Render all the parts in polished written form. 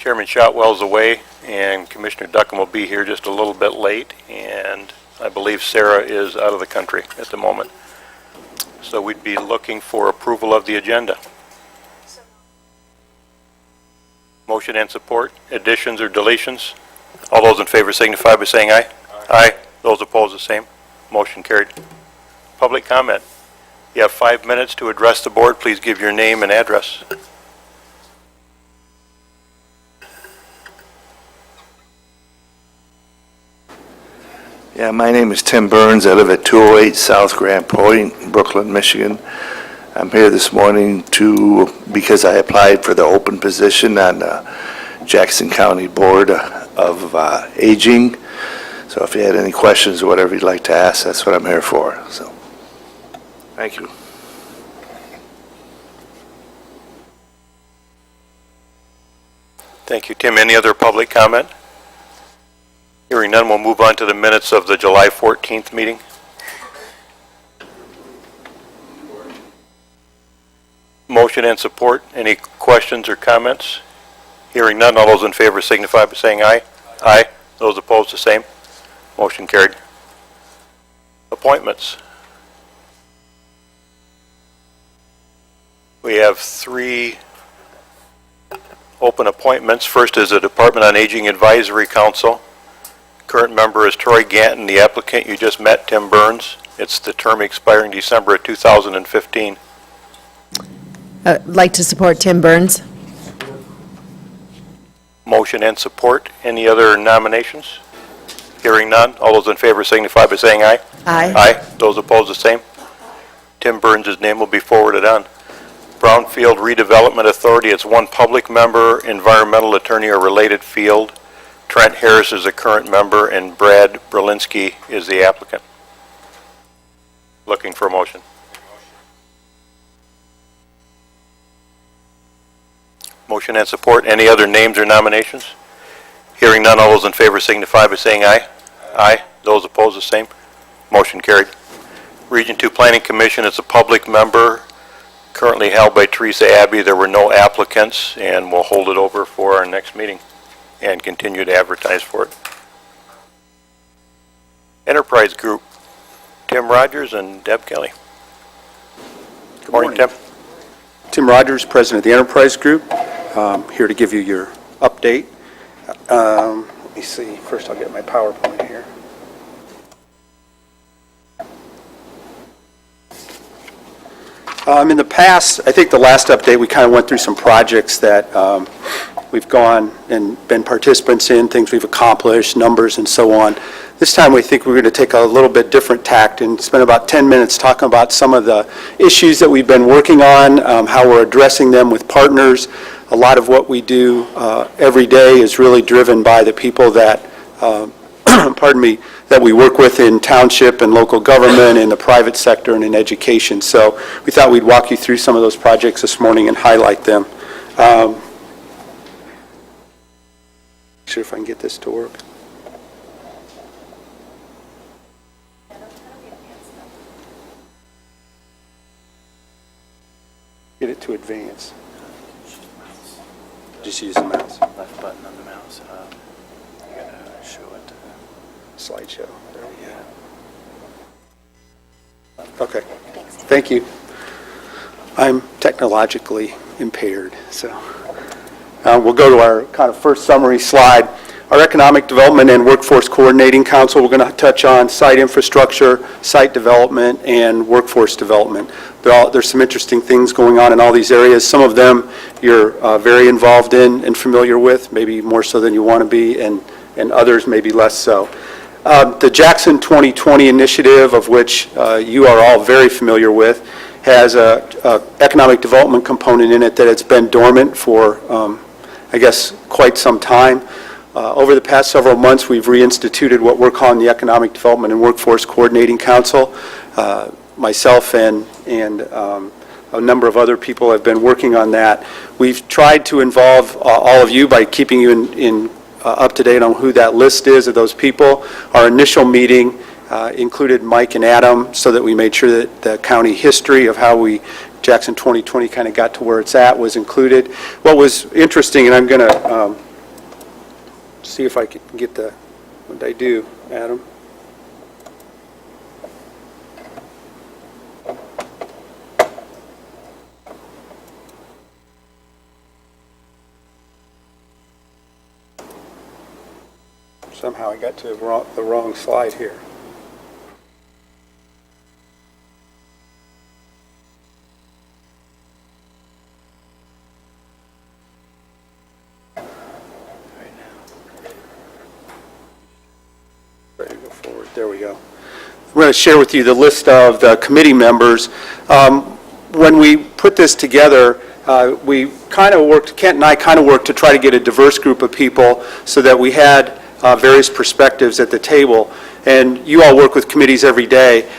Chairman Shotwell's away, and Commissioner Duckham will be here just a little bit late, and I believe Sarah is out of the country at the moment. So we'd be looking for approval of the agenda. Motion and support, additions or deletions? All those in favor signify by saying aye. Aye. Those opposed, the same. Motion carried. Public comment. You have 5 minutes to address the board. Please give your name and address. Yeah, my name is Tim Burns. I live at 208 South Grand Point, Brooklyn, Michigan. I'm here this morning because I applied for the open position on the Jackson County Board of Aging. So if you had any questions or whatever you'd like to ask, that's what I'm here for. So, thank you. Thank you, Tim. Any other public comment? Hearing none, we'll move on to the minutes of the July 14th meeting. Motion and support. Any questions or comments? Hearing none, all those in favor signify by saying aye. Aye. Those opposed, the same. Motion carried. Appointments. We have 3 open appointments. First is the Department on Aging Advisory Council. Current member is Troy Ganton. The applicant you just met, Tim Burns. It's the term expiring December of 2015. I'd like to support Tim Burns. Motion and support. Any other nominations? Hearing none. All those in favor signify by saying aye. Aye. Aye. Those opposed, the same. Tim Burns' name will be forwarded on. Brownfield Redevelopment Authority. It's 1 public member, environmental attorney or related field. Trent Harris is a current member, and Brad Berlinski is the applicant. Looking for a motion. Motion and support. Any other names or nominations? Hearing none, all those in favor signify by saying aye. Aye. Those opposed, the same. Motion carried. Region 2 Planning Commission is a public member, currently held by Teresa Abbey. There were no applicants, and we'll hold it over for our next meeting and continue to advertise for it. Enterprise Group, Tim Rogers and Deb Kelly. Good morning, Tim. Tim Rogers, President of the Enterprise Group, here to give you your update. Let me see. First, I'll get my PowerPoint here. In the past, I think the last update, we kind of went through some projects that we've gone and been participants in, things we've accomplished, numbers, and so on. This time, we think we're going to take a little bit different tact and spend about 10 minutes talking about some of the issues that we've been working on, how we're addressing them with partners. A lot of what we do every day is really driven by the people that, pardon me, that we work with in township and local government, in the private sector, and in education. So we thought we'd walk you through some of those projects this morning and highlight them. Sure if I can get this to work. Get it to advance. Just use the mouse. Left button on the mouse. You gotta show it. Slideshow. There we go. Okay. Thank you. I'm technologically impaired, so we'll go to our kind of first summary slide. Our Economic Development and Workforce Coordinating Council, we're going to touch on site infrastructure, site development, and workforce development. There's some interesting things going on in all these areas. Some of them you're very involved in and familiar with, maybe more so than you want to be, and others maybe less so. The Jackson 2020 initiative, of which you are all very familiar with, has a economic development component in it that has been dormant for, I guess, quite some time. Over the past several months, we've reinstituted what we're calling the Economic Development and Workforce Coordinating Council. Myself and a number of other people have been working on that. We've tried to involve all of you by keeping you up to date on who that list is of those people. Our initial meeting included Mike and Adam, so that we made sure that the county history of how Jackson 2020 kind of got to where it's at was included. What was interesting, and I'm going to see if I can get the, what did I do, Adam? Somehow I got to the wrong slide here. Ready to go forward. There we go. We're going to share with you the list of the committee members. When we put this together, we kind of worked, Kent and I kind of worked to try to get a diverse group of people so that we had various perspectives at the table. And you all work with committees every day.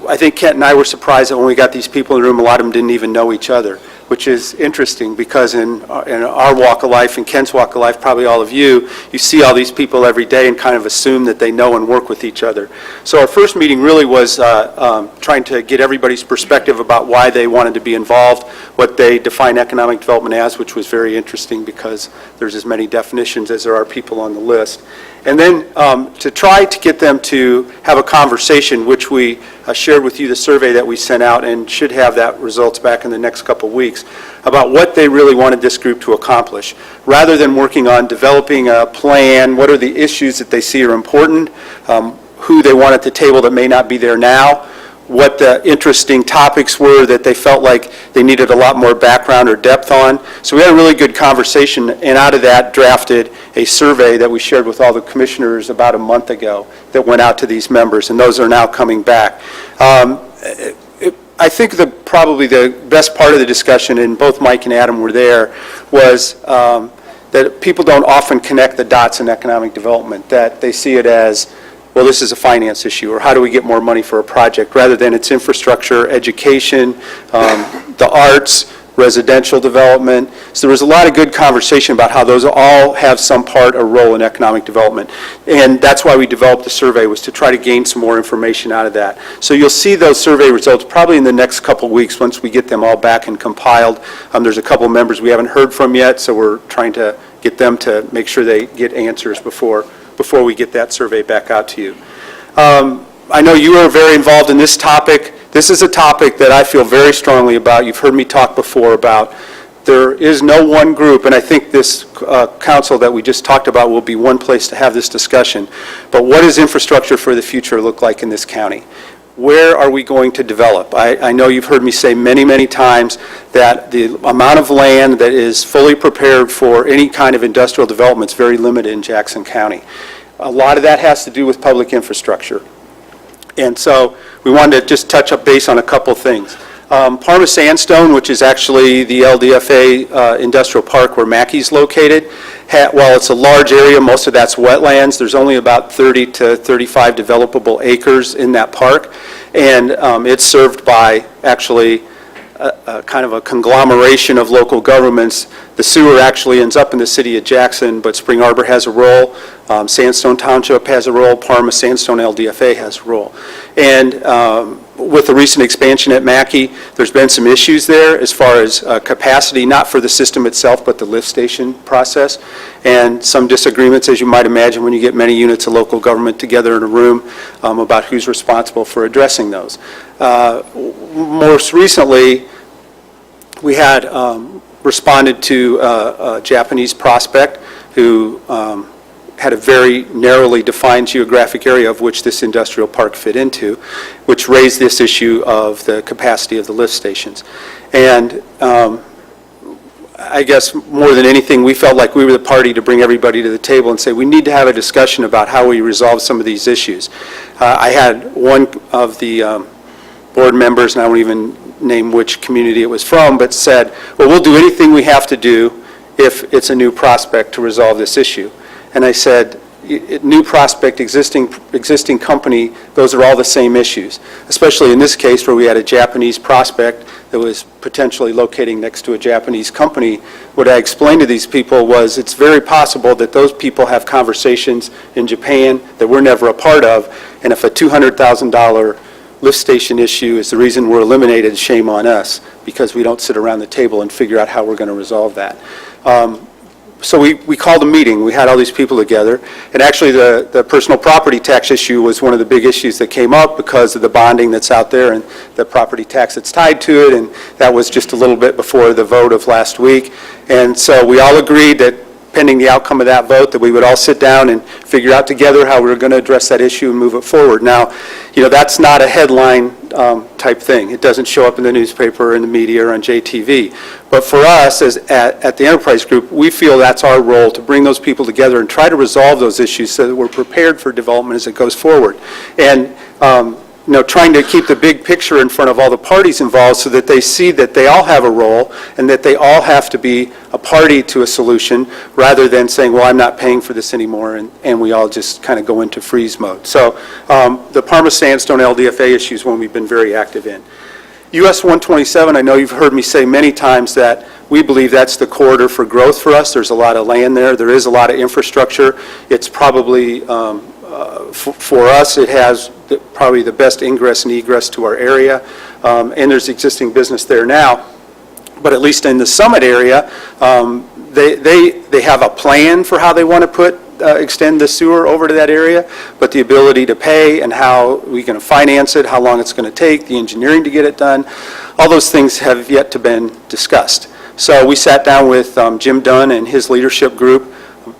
I think Kent and I were surprised that when we got these people in the room, a lot of them didn't even know each other, which is interesting because in our walk of life, in Kent's walk of life, probably all of you see all these people every day and kind of assume that they know and work with each other. So our first meeting really was trying to get everybody's perspective about why they wanted to be involved, what they define economic development as, which was very interesting because there's as many definitions as there are people on the list. And then to try to get them to have a conversation, which we shared with you the survey that we sent out and should have that results back in the next couple of weeks, about what they really wanted this group to accomplish. Rather than working on developing a plan, what are the issues that they see are important, who they want at the table that may not be there now, what the interesting topics were that they felt like they needed a lot more background or depth on. So we had a really good conversation, and out of that drafted a survey that we shared with all the commissioners about a month ago that went out to these members, and those are now coming back. I think probably the best part of the discussion, and both Mike and Adam were there, was that people don't often connect the dots in economic development, that they see it as, well, this is a finance issue, or how do we get more money for a project, rather than it's infrastructure, education, the arts, residential development. So there was a lot of good conversation about how those all have some part or role in economic development. And that's why we developed the survey, was to try to gain some more information out of that. So you'll see those survey results probably in the next couple of weeks once we get them all back and compiled. There's a couple of members we haven't heard from yet, so we're trying to get them to make sure they get answers before we get that survey back out to you. I know you are very involved in this topic. This is a topic that I feel very strongly about. You've heard me talk before about there is no one group, and I think this council that we just talked about will be one place to have this discussion. But what does infrastructure for the future look like in this county? Where are we going to develop? I know you've heard me say many, many times that the amount of land that is fully prepared for any kind of industrial development is very limited in Jackson County. A lot of that has to do with public infrastructure. And so we wanted to just touch up base on a couple things. Parma Sandstone, which is actually the LDFA industrial park where Mackey's located, while it's a large area, most of that's wetlands. There's only about 30 to 35 developable acres in that park, and it's served by actually kind of a conglomeration of local governments. The sewer actually ends up in the city of Jackson, but Spring Arbor has a role, Sandstone Township has a role, Parma Sandstone LDFA has a role. And with the recent expansion at Mackey, there's been some issues there as far as capacity, not for the system itself, but the lift station process, and some disagreements, as you might imagine, when you get many units of local government together in a room about who's responsible for addressing those. Most recently, we had responded to a Japanese prospect who had a very narrowly defined geographic area of which this industrial park fit into, which raised this issue of the capacity of the lift stations. And I guess more than anything, we felt like we were the party to bring everybody to the table and say we need to have a discussion about how we resolve some of these issues. I had one of the board members, and I won't even name which community it was from, but said, well, we'll do anything we have to do if it's a new prospect to resolve this issue. And I said, new prospect, existing company, those are all the same issues, especially in this case where we had a Japanese prospect that was potentially locating next to a Japanese company. What I explained to these people was it's very possible that those people have conversations in Japan that we're never a part of, and if a $200,000 lift station issue is the reason we're eliminated, shame on us, because we don't sit around the table and figure out how we're going to resolve that. So we called a meeting, we had all these people together, and actually the personal property tax issue was one of the big issues that came up because of the bonding that's out there and the property tax that's tied to it, and that was just a little bit before the vote of last week. And so we all agreed that pending the outcome of that vote, that we would all sit down and figure out together how we were going to address that issue and move it forward. Now, that's not a headline type thing. It doesn't show up in the newspaper or in the media or on JTV. But for us, at the Enterprise Group, we feel that's our role, to bring those people together and try to resolve those issues so that we're prepared for development as it goes forward. And trying to keep the big picture in front of all the parties involved so that they see that they all have a role and that they all have to be a party to a solution, rather than saying, well, I'm not paying for this anymore, and we all just kind of go into freeze mode. So the Parma Sandstone LDFA issue is one we've been very active in. US 127, I know you've heard me say many times that we believe that's the corridor for growth for us. There's a lot of land there. There is a lot of infrastructure. It's probably, for us, it has probably the best ingress and egress to our area, and there's existing business there now. But at least in the Summit area, they have a plan for how they want to extend the sewer over to that area, but the ability to pay and how we're going to finance it, how long it's going to take, the engineering to get it done, all those things have yet to been discussed. So we sat down with Jim Dunn and his leadership group,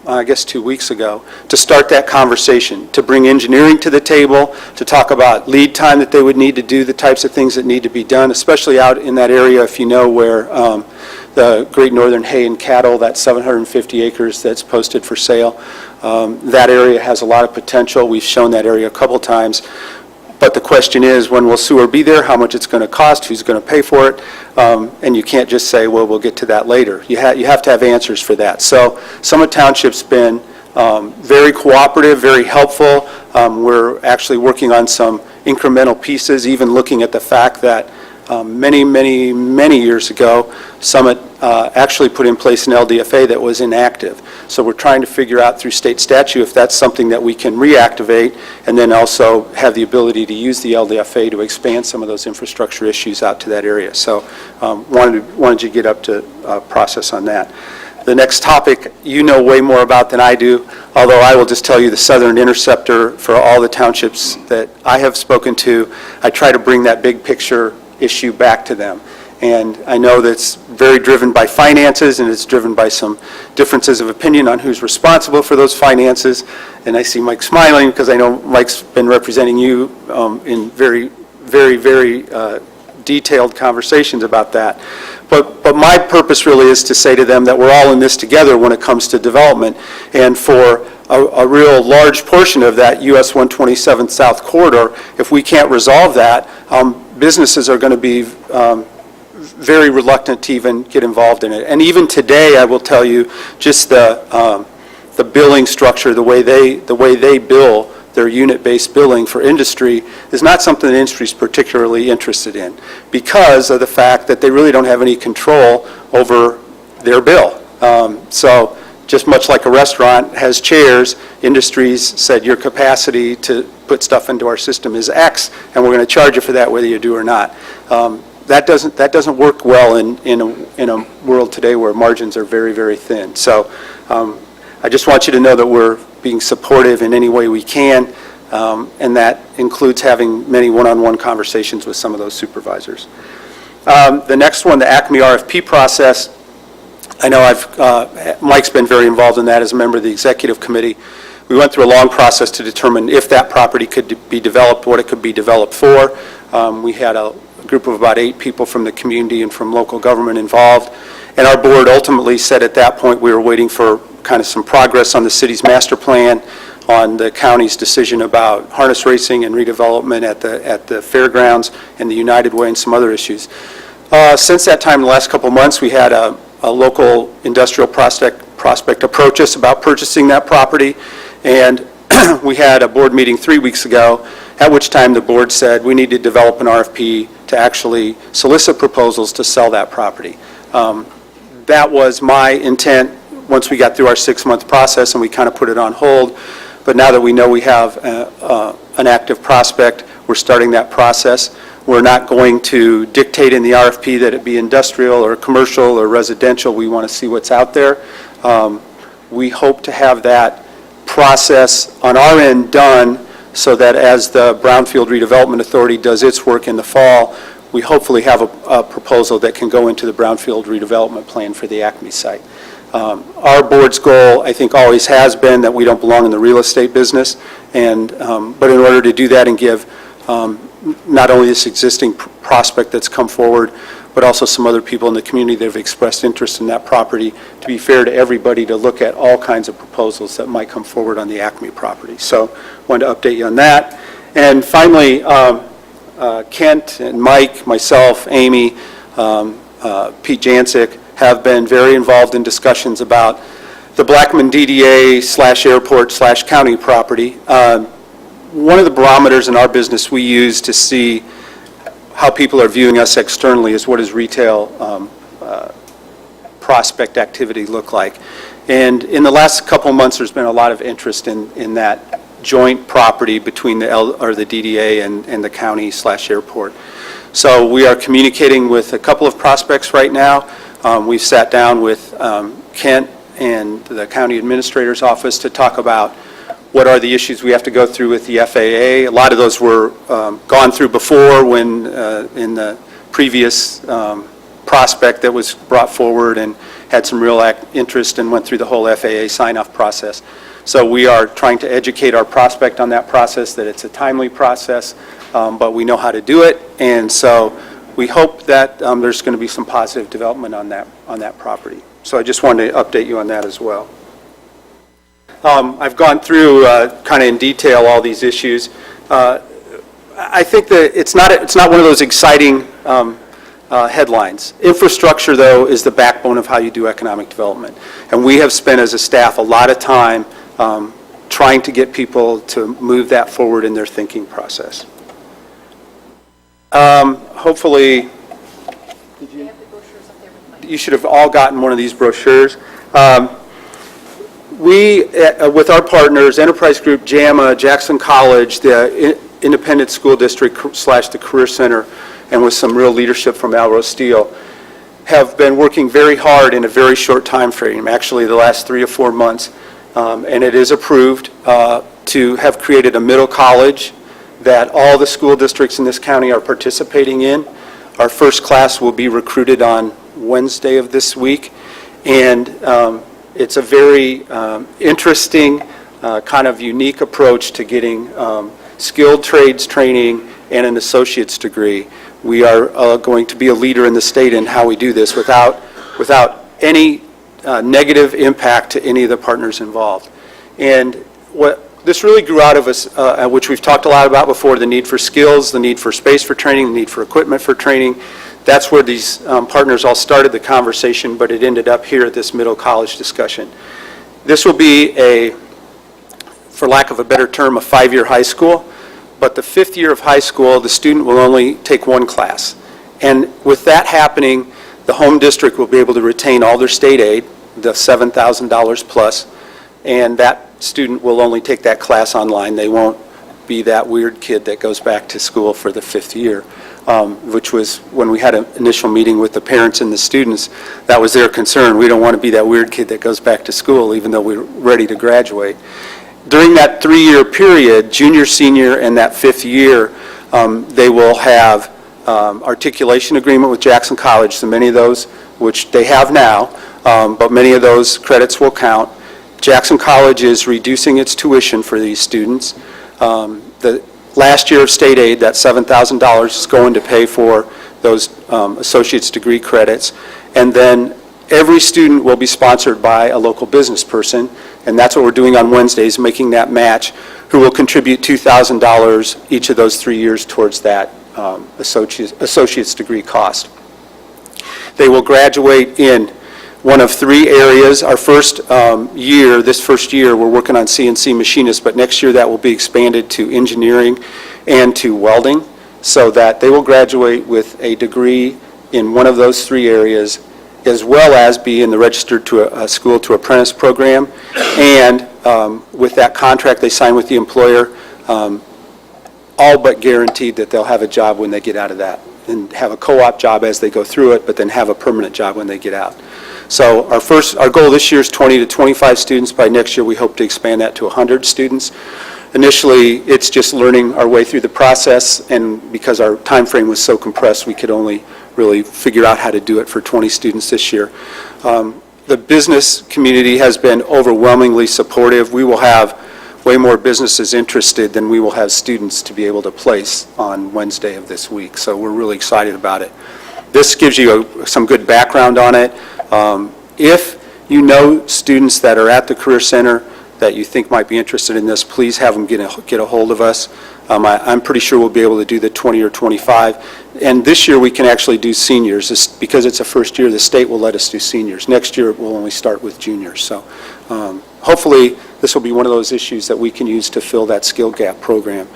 I guess 2 weeks ago, to start that conversation, to bring engineering to the table, to talk about lead time that they would need to do the types of things that need to be done, especially out in that area, if you know, where the Great Northern Hay and Cattle, that 750 acres that's posted for sale, that area has a lot of potential. We've shown that area a couple times. But the question is, when will sewer be there, how much it's going to cost, who's going to pay for it, and you can't just say, well, we'll get to that later. You have to have answers for that. So Summit Township's been very cooperative, very helpful. We're actually working on some incremental pieces, even looking at the fact that many years ago, Summit actually put in place an LDFA that was inactive. So we're trying to figure out through state statute if that's something that we can reactivate, and then also have the ability to use the LDFA to expand some of those infrastructure issues out to that area. So wanted you to get up to process on that. The next topic you know way more about than I do, although I will just tell you the Southern Interceptor, for all the townships that I have spoken to, I try to bring that big picture issue back to them. And I know that's very driven by finances, and it's driven by some differences of opinion on who's responsible for those finances. And I see Mike smiling because I know Mike's been representing you in very detailed conversations about that. But my purpose really is to say to them that we're all in this together when it comes to development. And for a real large portion of that US 127 South Corridor, if we can't resolve that, businesses are going to be very reluctant to even get involved in it. And even today, I will tell you, just the billing structure, the way they bill, their unit-based billing for industry, is not something the industry is particularly interested in, because of the fact that they really don't have any control over their bill. So just much like a restaurant has chairs, industries said your capacity to put stuff into our system is X, and we're going to charge you for that whether you do or not. That doesn't work well in a world today where margins are very thin. So I just want you to know that we're being supportive in any way we can, and that includes having many one-on-one conversations with some of those supervisors. The next one, the ACME RFP process, I know Mike's been very involved in that as a member of the executive committee. We went through a long process to determine if that property could be developed, what it could be developed for. We had a group of about 8 people from the community and from local government involved, and our board ultimately said at that point we were waiting for kind of some progress on the city's master plan, on the county's decision about harness racing and redevelopment at the fairgrounds and the United Way and some other issues. Since that time, in the last couple of months, we had a local industrial prospect approach us about purchasing that property, and we had a board meeting 3 weeks ago, at which time the board said we need to develop an RFP to actually solicit proposals to sell that property. That was my intent once we got through our 6-month process, and we kind of put it on hold. But now that we know we have an active prospect, we're starting that process. We're not going to dictate in the RFP that it be industrial or commercial or residential. We want to see what's out there. We hope to have that process on our end done so that as the Brownfield Redevelopment Authority does its work in the fall, we hopefully have a proposal that can go into the Brownfield Redevelopment Plan for the Acme site. Our board's goal, I think, always has been that we don't belong in the real estate business, and but in order to do that and give not only this existing prospect that's come forward, but also some other people in the community that have expressed interest in that property, to be fair to everybody, to look at all kinds of proposals that might come forward on the Acme property. So wanted to update you on that. And finally, Kent and Mike, myself, Amy, Pete Jancic have been very involved in discussions about the Blackman DDA/airport/county property. One of the barometers in our business we use to see how people are viewing us externally is what does retail prospect activity look like. And in the last couple of months, there's been a lot of interest in that joint property between the DDA and the county/airport. So we are communicating with a couple of prospects right now. We've sat down with Kent and the county administrator's office to talk about what are the issues we have to go through with the FAA. A lot of those were gone through before when in the previous prospect that was brought forward and had some real interest and went through the whole FAA sign-off process. So we are trying to educate our prospect on that process, that it's a timely process, but we know how to do it. And so we hope that there's going to be some positive development on that property. So I just wanted to update you on that as well. I've gone through kind of in detail all these issues. I think that it's not one of those exciting headlines. Infrastructure, though, is the backbone of how you do economic development. And we have spent as a staff a lot of time trying to get people to move that forward in their thinking process. Hopefully, you should have all gotten one of these brochures. We, with our partners, Enterprise Group, JAMA, Jackson College, the Independent School District / the Career Center, and with some real leadership from Alro Steel, have been working very hard in a very short time frame, actually the last 3 or 4 months, and it is approved to have created a middle college that all the school districts in this county are participating in. Our first class will be recruited on Wednesday of this week, and it's a very interesting, kind of unique approach to getting skilled trades training and an associate's degree. We are going to be a leader in the state in how we do this without any negative impact to any of the partners involved. And what this really grew out of us, which we've talked a lot about before, the need for skills, the need for space for training, the need for equipment for training. That's where these partners all started the conversation, but it ended up here at this middle college discussion. This will be for lack of a better term, a 5-year high school, but the 5th year of high school, the student will only take 1 class. And with that happening, the home district will be able to retain all their state aid, the $7,000 plus, and that student will only take that class online. They won't be that weird kid that goes back to school for the 5th year. Which was when we had an initial meeting with the parents and the students, that was their concern. We don't want to be that weird kid that goes back to school even though we're ready to graduate. During that 3-year period, junior, senior, and that 5th year, they will have articulation agreement with Jackson College, so many of those, which they have now, but many of those credits will count. Jackson College is reducing its tuition for these students. The last year of state aid, that $7,000 is going to pay for those associate's degree credits. And then every student will be sponsored by a local business person, and that's what we're doing on Wednesdays, making that match, who will contribute $2,000 each of those 3 years towards that associate's degree cost. They will graduate in one of 3 areas. Our first this first year, we're working on CNC machinists, but next year that will be expanded to engineering and to welding, so that they will graduate with a degree in one of those 3 areas, as well as be in the registered to a school to apprentice program. And with that contract they sign with the employer, all but guaranteed that they'll have a job when they get out of that and have a co-op job as they go through it, but then have a permanent job when they get out. So our goal this year is 20 to 25 students. By next year, we hope to expand that to 100 students. Initially, it's just learning our way through the process, and because our time frame was so compressed, we could only really figure out how to do it for 20 students this year. The business community has been overwhelmingly supportive. We will have way more businesses interested than we will have students to be able to place on Wednesday of this week, so we're really excited about it. This gives you some good background on it. If you know students that are at the Career Center that you think might be interested in this, please have them get a hold of us. I'm pretty sure we'll be able to do the 20 or 25. And this year we can actually do seniors. Because it's a first year, the state will let us do seniors. Next year we'll only start with juniors. So hopefully this will be one of those issues that we can use to fill that skill gap program.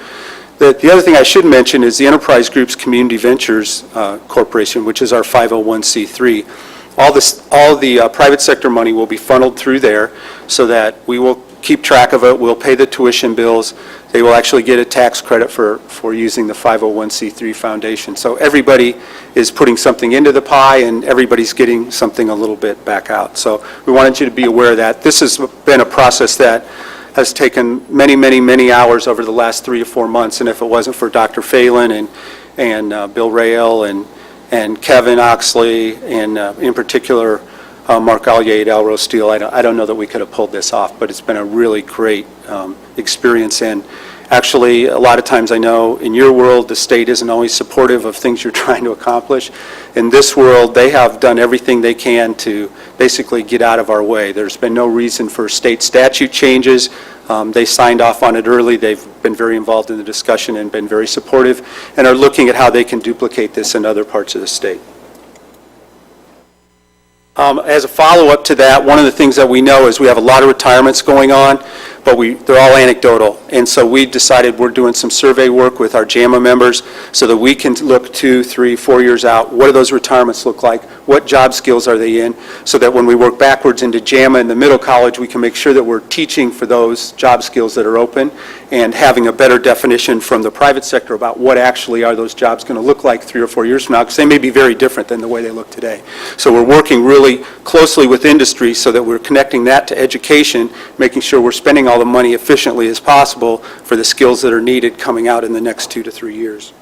The other thing I should mention is the Enterprise Group's Community Ventures Corporation, which is our 501c3. All the private sector money will be funneled through there so that we will keep track of it. We'll pay the tuition bills. They will actually get a tax credit for using the 501c3 foundation. So everybody is putting something into the pie, and everybody's getting something a little bit back out. So we wanted you to be aware of that. This has been a process that has taken many, many, many hours over the last 3 to 4 months, and if it wasn't for Dr. Phelan and Bill Rael and Kevin Oxley, and in particular Mark Allier at Alro Steel, I don't know that we could have pulled this off, but it's been a really great experience. And actually, a lot of times I know in your world, the state isn't always supportive of things you're trying to accomplish. In this world, they have done everything they can to basically get out of our way. There's been no reason for state statute changes. They signed off on it early. They've been very involved in the discussion and been very supportive, and are looking at how they can duplicate this in other parts of the state. As a follow-up to that, one of the things that we know is we have a lot of retirements going on, but they're all anecdotal. And so we decided we're doing some survey work with our JAMA members so that we can look 2, 3, 4 years out. What do those retirements look like? What job skills are they in? So that when we work backwards into JAMA in the middle college, we can make sure that we're teaching for those job skills that are open and having a better definition from the private sector about what actually are those jobs going to look like 3 or 4 years from now, because they may be very different than the way they look today. So we're working really closely with industry so that we're connecting that to education, making sure we're spending all the money efficiently as possible for the skills that are needed coming out in the next 2 to 3 years.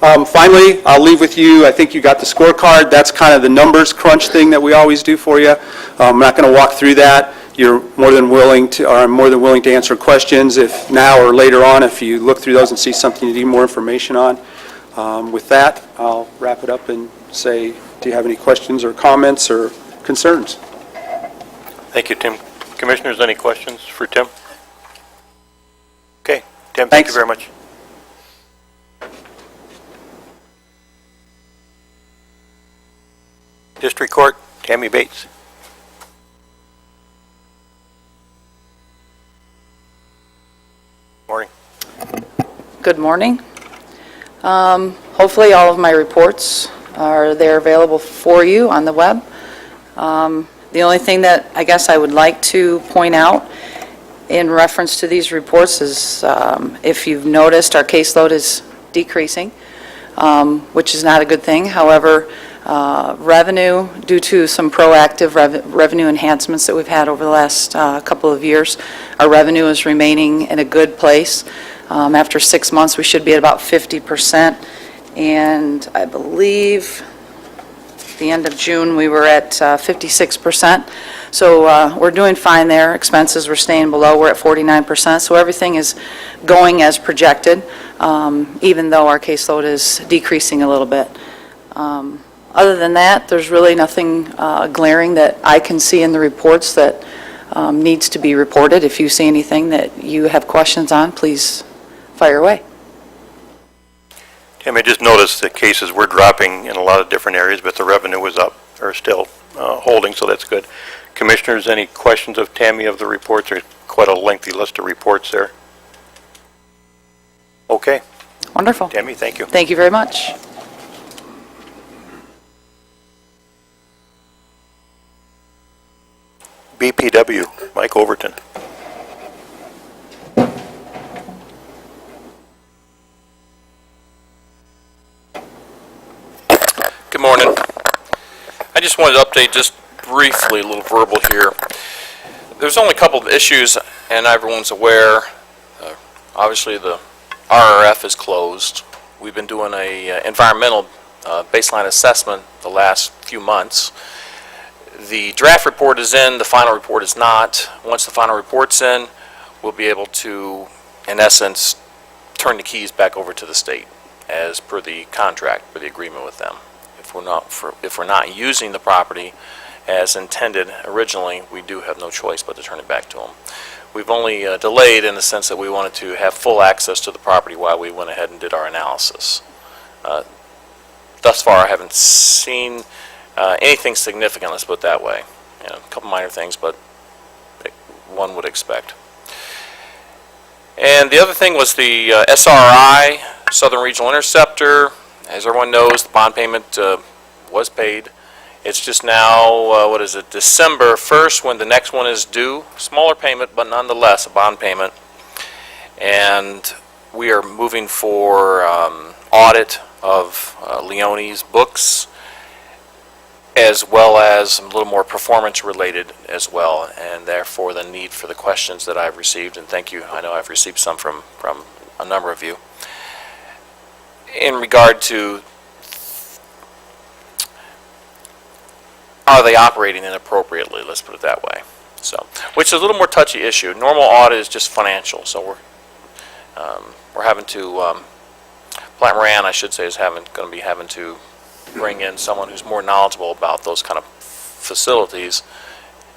Finally, I'll leave with you, I think you got the scorecard. That's kind of the numbers crunch thing that we always do for you. I'm not going to walk through that. You're more than willing to, or I'm more than willing to answer questions if now or later on if you look through those and see something you need more information on. With that, I'll wrap it up and say, do you have any questions or comments or concerns? Thank you, Tim. Commissioners, any questions for Tim? Okay, Tim, thank Thanks. you very much. District Court, Tammy Bates. Morning. Good morning. Hopefully all of my reports are there available for you on the web. The only thing that I guess I would like to point out in reference to these reports is if you've noticed, our caseload is decreasing, which is not a good thing. However, revenue, due to some proactive revenue enhancements that we've had over the last couple of years, our revenue is remaining in a good place. After 6 months, we should be at about 50%, and I believe at the end of June, we were at 56%. So we're doing fine there. Expenses, we're staying below. We're at 49%. So everything is going as projected, even though our caseload is decreasing a little bit. Other than that, there's really nothing glaring that I can see in the reports that needs to be reported. If you see anything that you have questions on, please fire away. Tim, I just noticed that cases were dropping in a lot of different areas, but the revenue was up, or still holding, so that's good. Commissioners, any questions of Tammy of the reports? There's quite a lengthy list of reports there. Okay. Wonderful. Tammy, thank you. Thank you very much. BPW, Mike Overton. wanted to update just briefly, a little verbal here. There's only a couple of issues, and everyone's aware. Obviously, the RRF is closed. We've been doing a environmental baseline assessment the last few months. The draft report is in, the final report is not. Once the final report's in, we'll be able to, in essence, turn the keys back over to the state as per the contract, per the agreement with them. If we're not using the property as intended originally, we do have no choice but to turn it back to them. We've only delayed in the sense that we wanted to have full access to the property while we went ahead and did our analysis. Thus far, I haven't seen anything significant, let's put it that way. You know, a couple minor things, but one would expect. And the other thing was the SRI, Southern Regional Interceptor. As everyone knows, the bond payment was paid. It's just now, December 1st when the next one is due. Smaller payment, but nonetheless a bond payment. And we are moving for audit of Leone's books, as well as a little more performance related as well, and therefore the need for the questions that I've received, and thank you, I know I've received some from a number of you. In regard to, are they operating inappropriately, let's put it that way. So, which is a little more touchy issue. Normal audit is just financial, so we're having to, Plant Moran, I should say, is going to be having to bring in someone who's more knowledgeable about those kind of facilities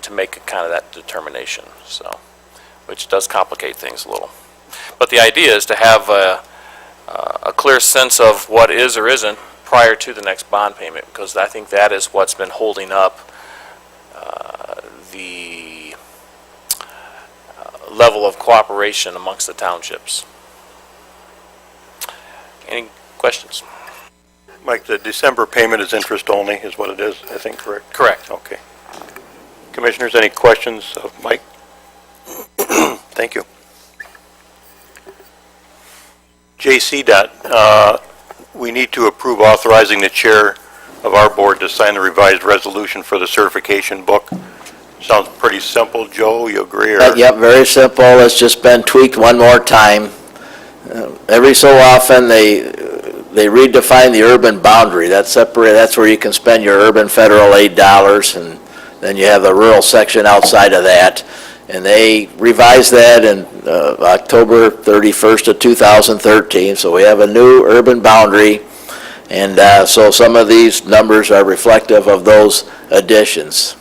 to make kind of that determination, so, which does complicate things a little. But the idea is to have a clear sense of what is or isn't prior to the next bond payment, because I think that is what's been holding up the level of cooperation amongst the townships. Any questions? Mike, the December payment is interest only, is what it is, I think, correct? Correct. Okay. Commissioners, any questions of Mike? Thank you. JC. We need to approve authorizing the chair of our board to sign the revised resolution for the certification book. Sounds pretty simple. Joe, you agree? Or? Yep, very simple. It's just been tweaked one more time. Every so often, they redefine the urban boundary. That's where you can spend your urban federal aid dollars, and then you have the rural section outside of that. And they revised that in October 31st of 2013, so we have a new urban boundary, and so some of these numbers are reflective of those additions.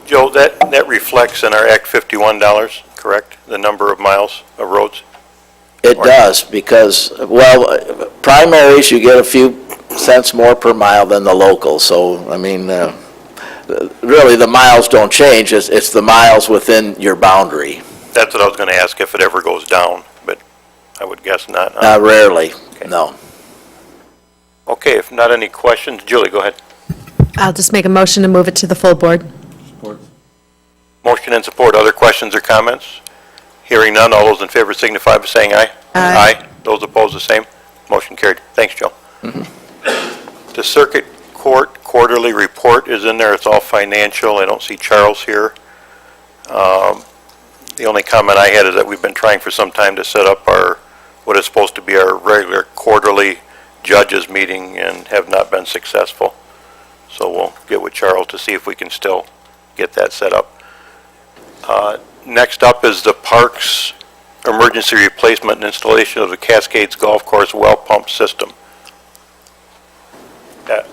Joe, that reflects in our Act 51 dollars, correct? The number of miles of roads? It does, because, well, primaries, you get a few cents more per mile than the locals, so, I mean, really, the miles don't change, it's the miles within your boundary. That's what I was going to ask, if it ever goes down, but I would guess not. Not rarely, Okay. no. Okay, if not any questions, Julie, go ahead. I'll just make a motion to move it to the full board. Motion and support. Other questions or comments? Hearing none, all those in favor signify by saying aye. Aye. Those opposed, the same. Motion carried. Thanks, Joe. The Circuit Court quarterly report is in there. It's all financial. I don't see Charles here. The only comment I had is that we've been trying for some time to set up what is supposed to be our regular quarterly judges meeting and have not been successful. So we'll get with Charles to see if we can still get that set up. Next up is the Parks Emergency Replacement and Installation of the Cascades Golf Course Well Pump System. Did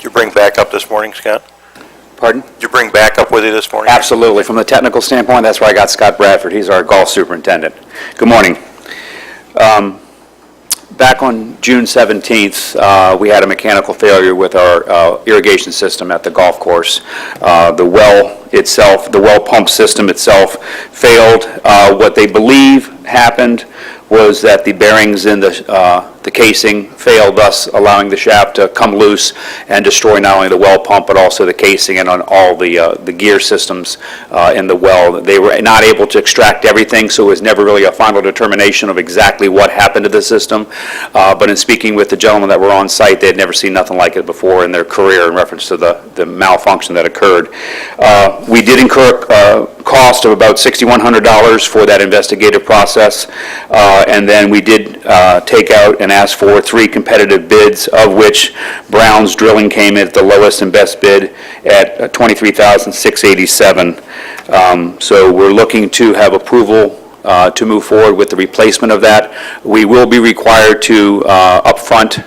you bring backup this morning, Scott? Pardon? Did you bring backup with you this morning? Absolutely. From the technical standpoint, that's why I got Scott Bradford. He's our golf superintendent. Good morning. Back on June 17th, we had a mechanical failure with our irrigation system at the golf course. The well itself, the well pump system itself failed. What they believe happened was that the bearings in the the casing failed, thus allowing the shaft to come loose and destroy not only the well pump, but also the casing and on all the gear systems in the well. They were not able to extract everything, so it was never really a final determination of exactly what happened to the system. But in speaking with the gentlemen that were on site, they had never seen nothing like it before in their career in reference to the malfunction that occurred. We did incur cost of about $6,100 for that investigative process, and then we did take out and ask for 3 competitive bids, of which Brown's Drilling came in at the lowest and best bid at $23,687. So we're looking to have approval to move forward with the replacement of that. We will be required to upfront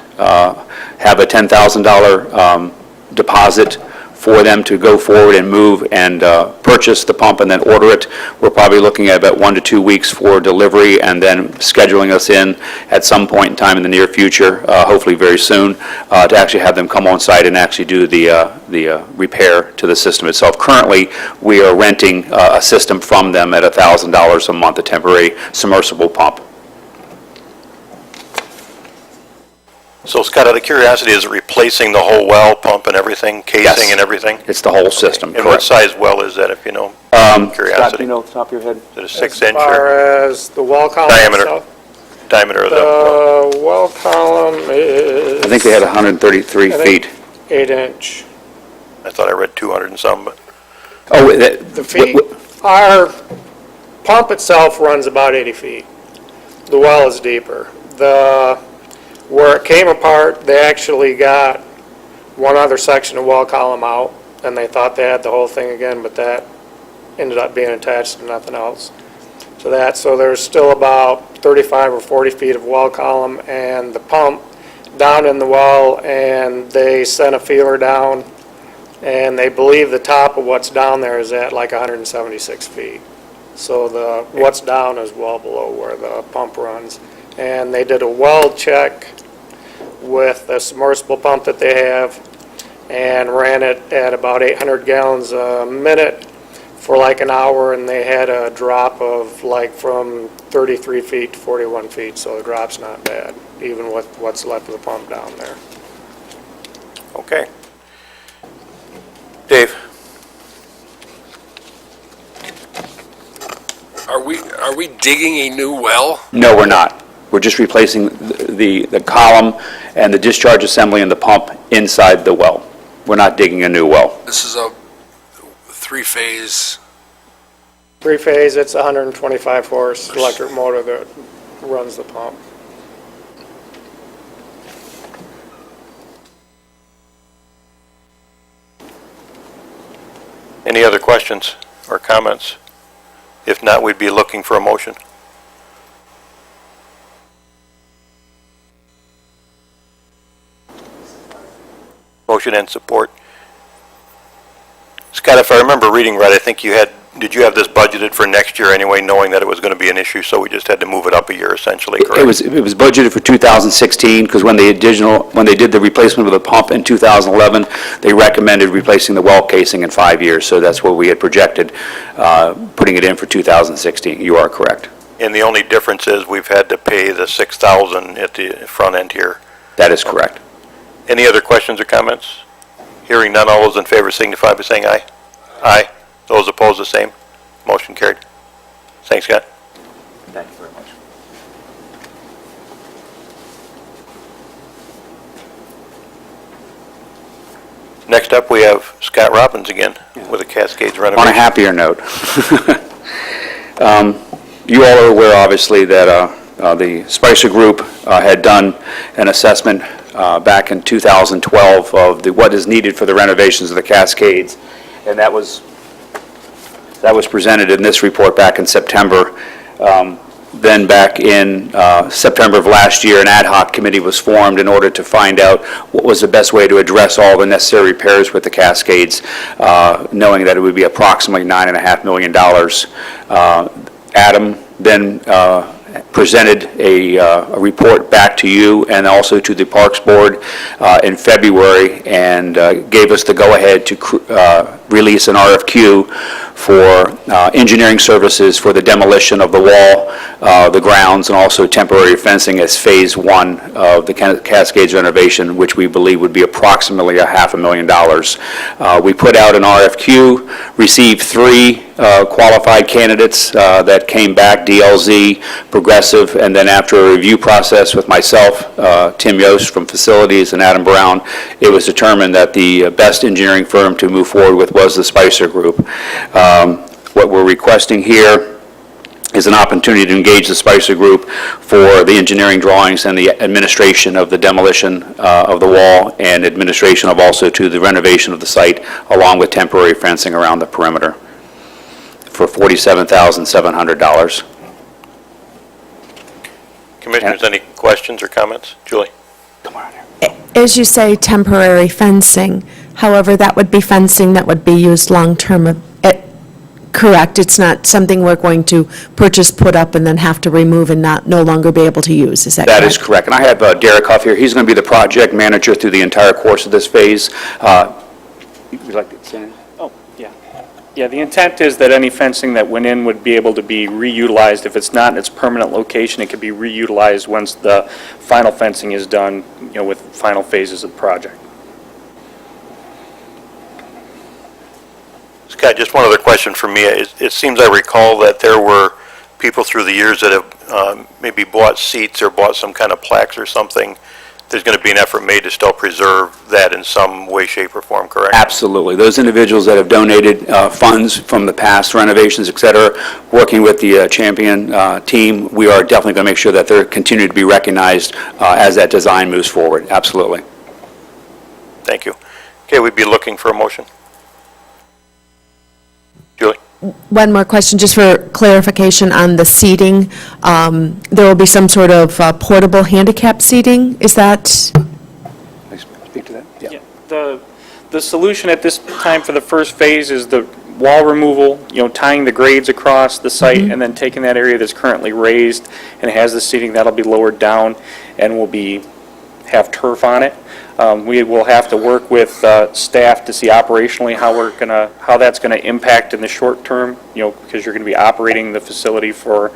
have a $10,000 deposit for them to go forward and move and purchase the pump and then order it. We're probably looking at about 1 to 2 weeks for delivery, and then scheduling us in at some point in time in the near future, hopefully very soon, to actually have them come on site and actually do the repair to the system itself. Currently, we are renting a system from them at $1,000 a month, a temporary submersible pump. So Scott, out of curiosity, is it replacing the whole well, pump and everything, Yes. casing and everything? It's the whole system, And what correct. size well is that, if you know? Scott, Curiosity. do you know off the top of your head? Is it a 6-inch As far or as the well column Diameter. itself, diameter of the well? the well column is... I think they had 133 I feet. think 8-inch. I thought I read 200 and some, but Oh, The feet, our pump itself runs about 80 feet. The well is deeper. Where it came apart, they actually got one other section of well column out, and they thought they had the whole thing again, but that ended up being attached to nothing else. So there's still about 35 or 40 feet of well column and the pump down in the well, and they sent a feeler down, and they believe the top of what's down there is at like 176 feet. So what's down is well below where the pump runs. And they did a well check with the submersible pump that they have and ran it at about 800 gallons a minute for like an hour, and they had a drop of like from 33 feet to 41 feet, so the drop's not bad, even with what's left of the pump down there. okay. Dave? Are we digging a new well? No, we're not. We're just replacing the column and the discharge assembly and the pump inside the well. We're not digging a new well. This is a 3-phase. Three-phase, it's a 125 horse electric motor that runs the pump. Any other questions or comments? If not, we'd be looking for a motion. Motion and support. Scott, if I remember reading right, I think did you have this budgeted for next year anyway, knowing that it was going to be an issue, so we just had to move it up a year essentially, correct? It was budgeted for 2016, because when they did the replacement of the pump in 2011, they recommended replacing the well casing in 5 years, so that's what we had projected, putting it in for 2016. You are correct. And the only difference is we've had to pay the $6,000 at the front end here. That is correct. Any other questions or comments? Hearing none, all those in favor signify by saying aye. Aye. Those opposed, the same. Motion carried. Thanks, Scott. Thank you very much. Next up, we have Scott Robbins again with the Cascades On a renovation. happier note, you all are aware, obviously, that the Spicer Group had done an assessment back in 2012 of what is needed for the renovations of the Cascades, and that was presented in this report back in September. Then back in September of last year, an ad hoc committee was formed in order to find out what was the best way to address all the necessary repairs with the Cascades, knowing that it would be approximately $9.5 million. Adam then presented a report back to you and also to the Parks Board in February, and gave us the go-ahead to release an RFQ for engineering services for the demolition of the wall, the grounds, and also temporary fencing as Phase 1 of the Cascades renovation, which we believe would be approximately $500,000. We put out an RFQ, received 3 qualified candidates that came back, DLZ, Progressive, and then after a review process with myself, Tim Yost from Facilities, and Adam Brown, it was determined that the best engineering firm to move forward with was the Spicer Group. What we're requesting here is an opportunity to engage the Spicer Group for the engineering drawings and the administration of the demolition of the wall, and administration of also to the renovation of the site, along with temporary fencing around the perimeter, for $47,700. Commissioners, any questions or comments? Julie? Come on here. As you say, temporary fencing, however, that would be fencing that would be used long-term. Correct, it's not something we're going to purchase, put up, and then have to remove and no longer be able to use, is that correct? That is correct. And I have Derek Huff here. He's going to be the project manager through the entire course of this phase. Would you like to say anything? Oh, yeah. Yeah, the intent is that any fencing that went in would be able to be reutilized. If it's not in its permanent location, it could be reutilized once the final fencing is done, with final phases of the project. Scott, just one other question for me. It seems I recall that there were people through the years that have maybe bought seats or bought some kind of plaques or something. There's going to be an effort made to still preserve that in some way, shape, or form, correct? Absolutely. Those individuals that have donated funds from the past renovations, et cetera, working with the Champion team, we are definitely going to make sure that they're continuing to be recognized as that design moves forward. Absolutely. Thank you. Okay, we'd be looking for a motion. Julie? One more question, just for clarification on the seating. There will be some sort of portable handicap seating, is that? Speak to that? Yeah. The solution at this time for the first phase is the wall removal, tying the grades across the site, and then taking that area that's currently raised and has the seating, that'll be lowered down and will have turf on it. We will have to work with staff to see operationally how that's gonna impact in the short term, because you're gonna be operating the facility for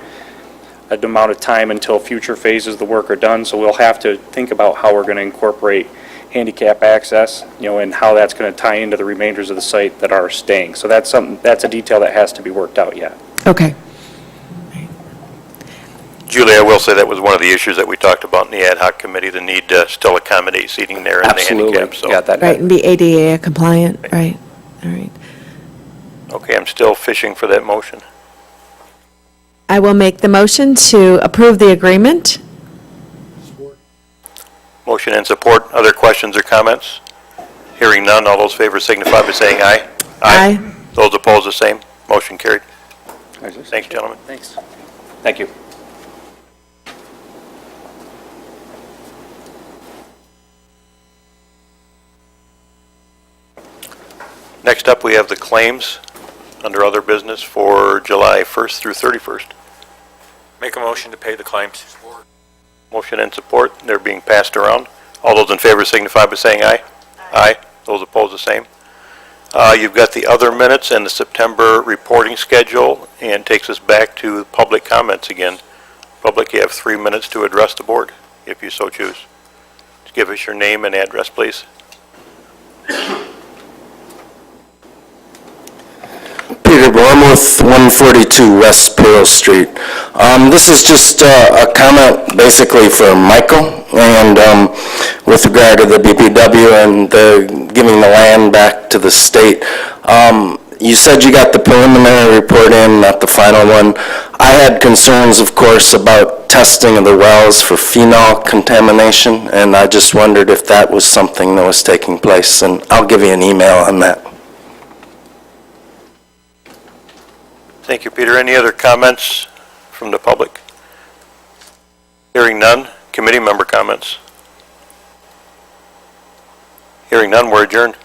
an amount of time until future phases of the work are done. So we'll have to think about how we're gonna incorporate handicap access, and how that's gonna tie into the remainders of the site that are staying. So that's a detail that has to be worked out yet. Okay. Julie, I will say that was one of the issues that we talked about in the ad hoc committee, the need to still accommodate seating there in the handicap. Absolutely. Got that. Right, and be ADA compliant, right, all right. Okay, I'm still fishing for that motion. I will make the motion to approve the agreement. Motion and support. Other questions or comments? Hearing none, all those in favor signify by saying aye. Aye. Those opposed, the same. Motion carried. Thanks. Thanks, gentlemen. Thanks. Thank you. Next up, we have the claims under other business for July 1st through 31st. Make a motion to pay the claims. Motion and support. They're being passed around. All those in favor signify by saying aye. Aye. Those opposed, the same. You've got the other minutes and the September reporting schedule, and takes us back to public comments again. Public, you have 3 minutes to address the board, if you so choose. Just give us your name and address, please. Peter Bormuth, 142 West Pearl Street. This is just a comment basically for Michael, and with regard to the DPW and giving the land back to the state. You said you got the preliminary report in, not the final one. I had concerns, of course, about testing of the wells for phenol contamination, and I just wondered if that was something that was taking place, and I'll give you an email on that. Thank you, Peter. Any other comments from the public? Hearing none. Committee member comments? Hearing none, we're adjourned.